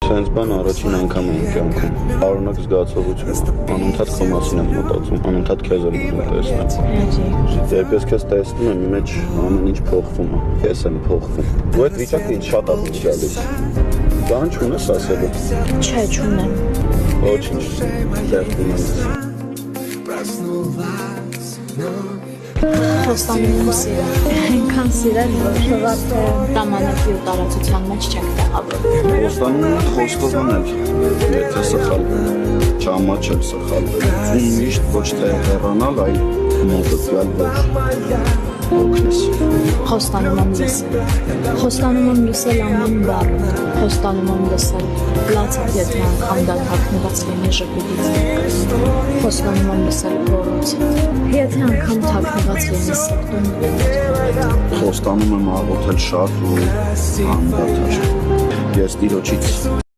Սենց բան առաջին անգամ եմ կյանքում, արունակ զգացողություն, անընդհատ քո մասին եմ մտածում, անընդհատ քեզ եմ տեսնում։ Երբ ես քեզ տեսնում եմ, մեջ ամեն ինչ փոխվում է, ես եմ փոխվում։ Ու այդ վիճակը ինձ շատ աղմուկ գալիս։ Բան չունես ասելու։ Չէ, չունեմ։ Ոչինչ, դեռ ունեմ։ Խոստանում եմ սիրել, այնքան սիրել, որ շվարդ տամանակի ու տարածության մեջ չենք տեղավորվում։ Խոստանում եմ խոստովանել, եթե սխալվել, ճամաչել սխալվել, ու միշտ ոչ թե հեռանալ, այլ մոտդ գալ, որ օգնես։ Խոստանում եմ լսել, խոստանում եմ լսել ամեն բառը, խոստանում եմ լսել, լացավ եթե անգամ դա թաքնված լինի ժպիտից, խոստանում եմ լսել փորոցը, եթե անգամ թաքնված լինի սրտում։ Խոստանում եմ աղոթել շատ ու անդադար։ Ես Տիրոջից